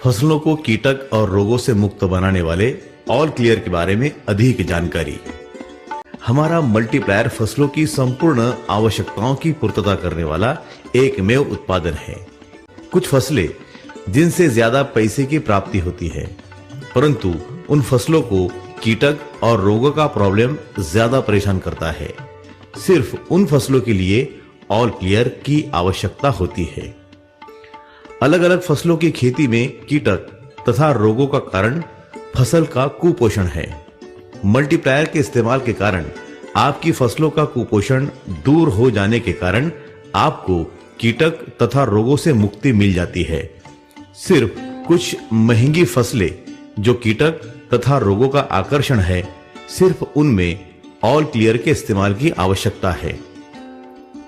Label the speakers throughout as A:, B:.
A: फसलों को कीटक और रोगों से मुक्त बनाने वाले ऑल क्लियर के बारे में अधिक जानकारी। हमारा मल्टीप्लायर फसलों की संपूर्ण आवश्यकताओं की पूर्तता करने वाला एकमेव उत्पादन है। कुछ फसलें जिनसे ज्यादा पैसे की प्राप्ति होती है, परंतु उन फसलों को कीटक और रोगों का प्रॉब्लम ज्यादा परेशान करता है। सिर्फ उन फसलों के लिए ऑल क्लियर की आवश्यकता होती है। अलग अलग फसलों की खेती में कीटक तथा रोगों का कारण फसल का कुपोषण है। मल्टीप्लायर के इस्तेमाल के कारण आपकी फसलों का कुपोषण दूर हो जाने के कारण आपको कीटक तथा रोगों से मुक्ति मिल जाती है। सिर्फ कुछ महंगी फसलें जो कीटक तथा रोगों का आकर्षण है, सिर्फ उनमें ऑल क्लियर के इस्तेमाल की आवश्यकता है।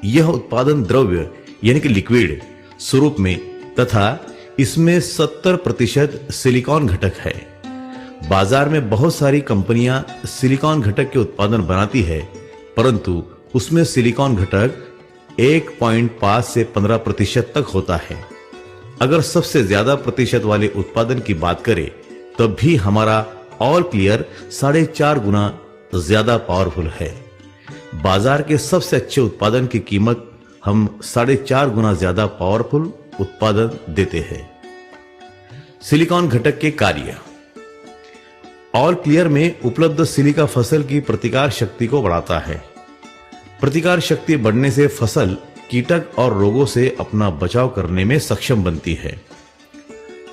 A: यह उत्पादन द्रव्य यानी कि लिक्विड स्वरूप में तथा इसमें 70% सिलिकॉन घटक है। बाजार में बहुत सारी कंपनियां सिलिकॉन घटक के उत्पादन बनाती है, परंतु उसमें सिलिकॉन घटक 1.5 से 15% तक होता है। अगर सबसे ज्यादा प्रतिशत वाले उत्पादन की बात करें, तब भी हमारा ऑल क्लियर 4.5 गुना ज्यादा पावरफुल है। बाजार के सबसे अच्छे उत्पादन की कीमत हम 4.5 गुना ज्यादा पावरफुल उत्पादन देते हैं। सिलिकॉन घटक के कार्य। ऑल क्लियर में उपलब्ध सिलिका फसल की प्रतिकार शक्ति को बढ़ाता है। प्रतिकार शक्ति बढ़ने से फसल कीटक और रोगों से अपना बचाव करने में सक्षम बनती है।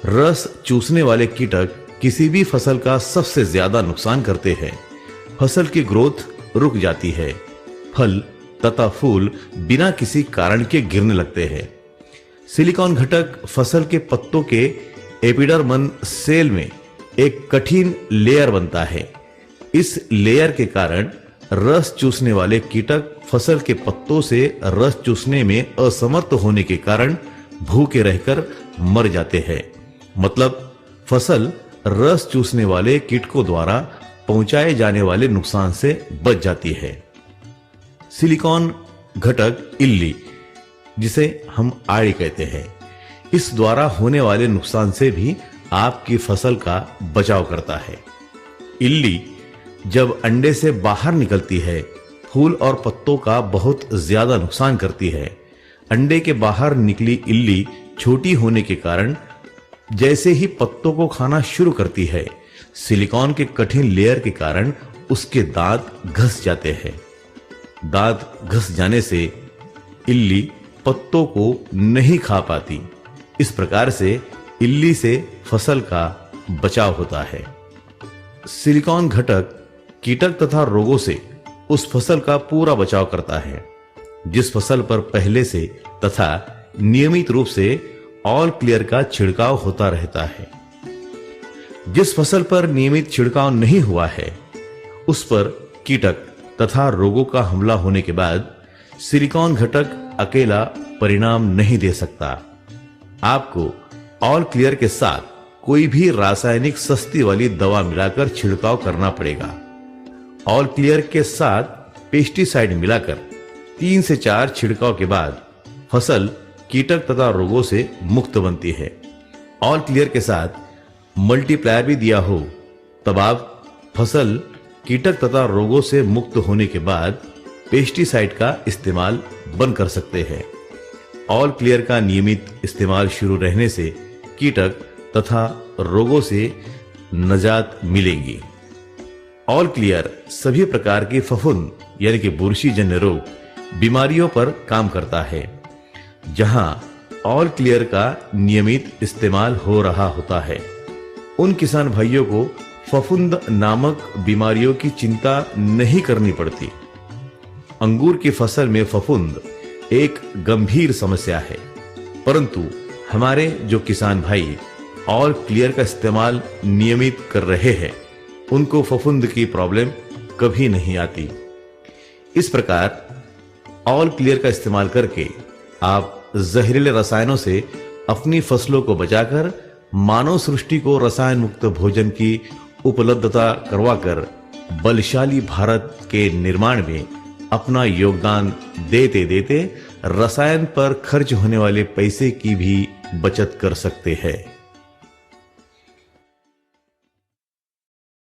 A: रस चूसने वाले कीटक किसी भी फसल का सबसे ज्यादा नुकसान करते हैं। फसल की ग्रोथ रुक जाती है। फल तथा फूल बिना किसी कारण के गिरने लगते हैं। सिलिकॉन घटक फसल के पत्तों के एपिडर्मल सेल में एक कठिन लेयर बनता है। इस लेयर के कारण रस चूसने वाले कीटक फसल के पत्तों से रस चूसने में असमर्थ होने के कारण भूखे रहकर मर जाते हैं। मतलब फसल रस चूसने वाले कीटकों द्वारा पहुंचाए जाने वाले नुकसान से बच जाती है। सिलिकॉन घटक इल्ली, जिसे हम आड़ी कहते हैं, इस द्वारा होने वाले नुकसान से भी आपकी फसल का बचाव करता है। इल्ली जब अंडे से बाहर निकलती है, फूल और पत्तों का बहुत ज्यादा नुकसान करती है। अंडे के बाहर निकली इल्ली छोटी होने के कारण जैसे ही पत्तों को खाना शुरू करती है, सिलिकॉन के कठिन लेयर के कारण उसके दांत घस जाते हैं। दांत घस जाने से इल्ली पत्तों को नहीं खा पाती। इस प्रकार से इल्ली से फसल का बचाव होता है। सिलिकॉन घटक कीटक तथा रोगों से उस फसल का पूरा बचाव करता है जिस फसल पर पहले से तथा नियमित रूप से ऑल क्लियर का छिड़काव होता रहता है। जिस फसल पर नियमित छिड़काव नहीं हुआ है, उस पर कीटक तथा रोगों का हमला होने के बाद सिलिकॉन घटक अकेला परिणाम नहीं दे सकता। आपको ऑल क्लियर के साथ कोई भी रासायनिक सस्ती वाली दवा मिलाकर छिड़काव करना पड़ेगा। ऑल क्लियर के साथ पेस्टिसाइड मिलाकर 3 से 4 छिड़काव के बाद फसल कीटक तथा रोगों से मुक्त बनती है। ऑल क्लियर के साथ मल्टीप्लायर भी दिया हो, तब आप फसल कीटक तथा रोगों से मुक्त होने के बाद पेस्टिसाइड का इस्तेमाल बंद कर सकते हैं। ऑल क्लियर का नियमित इस्तेमाल शुरू रहने से कीटक तथा रोगों से निजात मिलेगी। ऑल क्लियर सभी प्रकार के फफूंद यानी कि बुरशी जन्य रोग बीमारियों पर काम करता है। जहां ऑल क्लियर का नियमित इस्तेमाल हो रहा होता है, उन किसान भाइयों को फफूंद नामक बीमारियों की चिंता नहीं करनी पड़ती। अंगूर की फसल में फफूंद एक गंभीर समस्या है, परंतु हमारे जो किसान भाई ऑल क्लियर का इस्तेमाल नियमित कर रहे हैं, उनको फफूंद की प्रॉब्लम कभी नहीं आती। इस प्रकार ऑल क्लियर का इस्तेमाल करके आप जहरीले रसायनों से अपनी फसलों को बचाकर मानव सृष्टि को रसायन मुक्त भोजन की उपलब्धता करवाकर बलशाली भारत के निर्माण में अपना योगदान देते देते रसायन पर खर्च होने वाले पैसे की भी बचत कर सकते हैं।